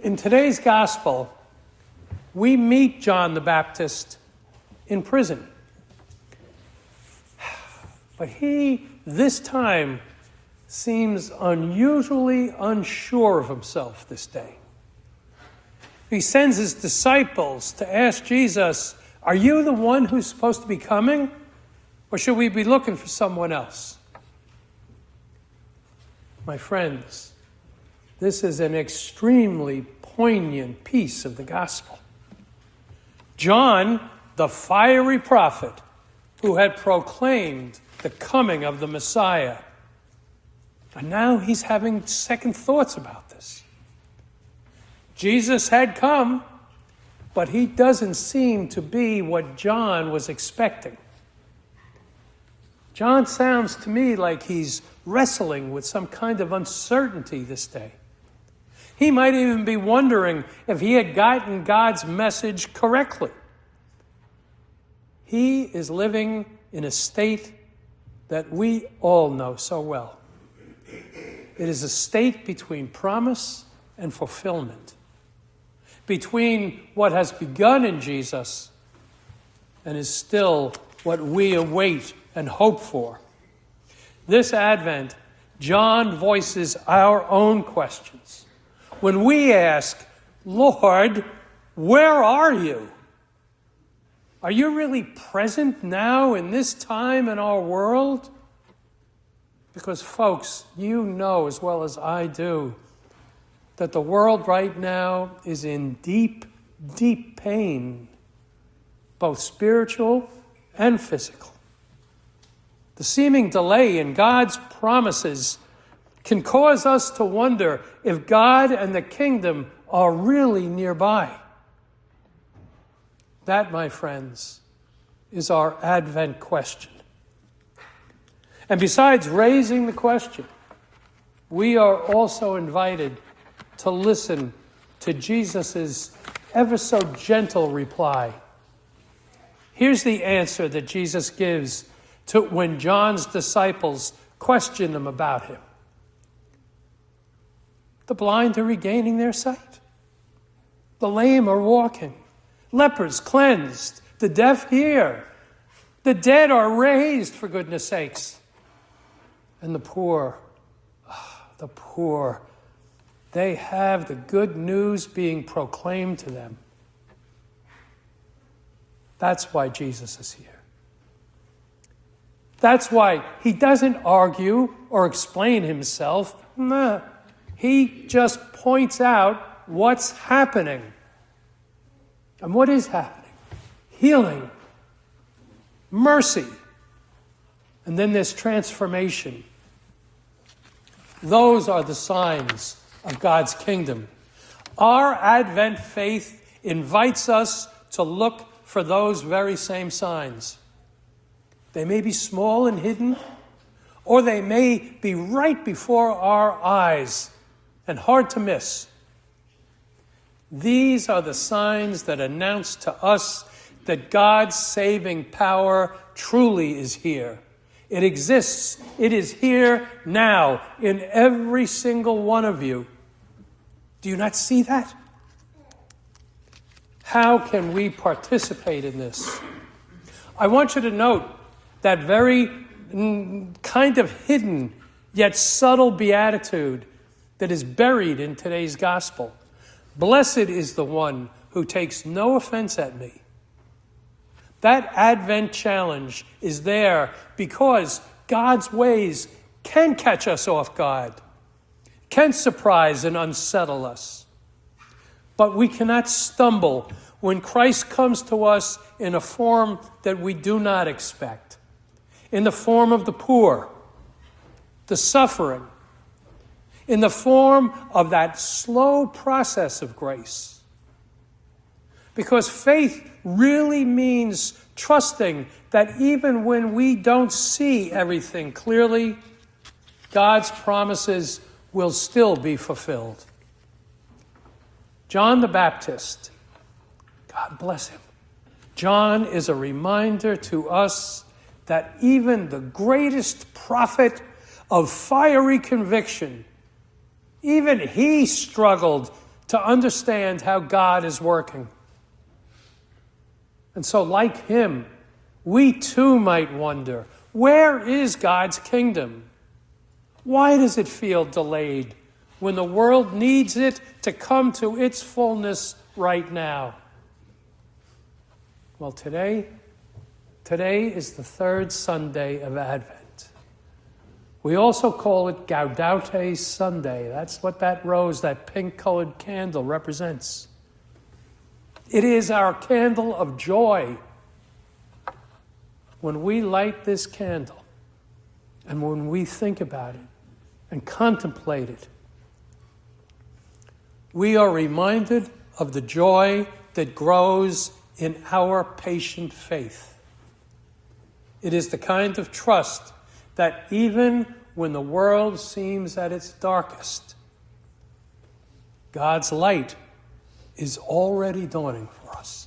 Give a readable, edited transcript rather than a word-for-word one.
In today's gospel, we meet John the Baptist in prison. But he, this time, seems unusually unsure of himself this day. He sends his disciples to ask Jesus, "Are you the one who's supposed to be coming? Or should we be looking for someone else?" My friends, this is an extremely poignant piece of the gospel. John, the fiery prophet who had proclaimed the coming of the Messiah, and now he's having second thoughts about this. Jesus had come, but he doesn't seem to be what John was expecting. John sounds to me like he's wrestling with some kind of uncertainty this day. He might even be wondering if he had gotten God's message correctly. He is living in a state that we all know so well. It is a state between promise and fulfillment, between what has begun in Jesus and is still what we await and hope for. This Advent, John voices our own questions. When we ask, "Lord, where are you? Are you really present now in this time in our world?" Because, folks, you know as well as I do that the world right now is in deep, deep pain, both spiritual and physical. The seeming delay in God's promises can cause us to wonder if God and the kingdom are really nearby. That, my friends, is our Advent question. And besides raising the question, we are also invited to listen to Jesus' ever so gentle reply. Here's the answer that Jesus gives to when John's disciples question him about him. The blind are regaining their sight. The lame are walking. Lepers cleansed. The deaf hear. The dead are raised, for goodness sakes. And the poor, they have the good news being proclaimed to them. That's why Jesus is here. That's why he doesn't argue or explain himself. No. He just points out what's happening. And what is happening? Healing, mercy, and then there's transformation. Those are the signs of God's kingdom. Our Advent faith invites us to look for those very same signs. They may be small and hidden, or they may be right before our eyes and hard to miss. These are the signs that announce to us that God's saving power truly is here. It exists. It is here now in every single one of you. Do you not see that? How can we participate in this? I want you to note that very kind of hidden yet subtle beatitude that is buried in today's gospel. Blessed is the one who takes no offense at me. That Advent challenge is there because God's ways can catch us off guard, can surprise and unsettle us. But we cannot stumble when Christ comes to us in a form that we do not expect, in the form of the poor, the suffering, in the form of that slow process of grace. Because faith really means trusting that even when we don't see everything clearly, God's promises will still be fulfilled. John the Baptist, God bless him. John is a reminder to us that even the greatest prophet of fiery conviction, even he struggled to understand how God is working. And so, like him, we too might wonder, where is God's kingdom? Why does it feel delayed when the world needs it to come to its fullness right now? Well, today is the third Sunday of Advent. We also call it Gaudete Sunday. That's what that rose, that pink-colored candle represents. It is our candle of joy. When we light this candle, and when we think about it and contemplate it, we are reminded of the joy that grows in our patient faith. It is the kind of trust that even when the world seems at its darkest, God's light is already dawning for us.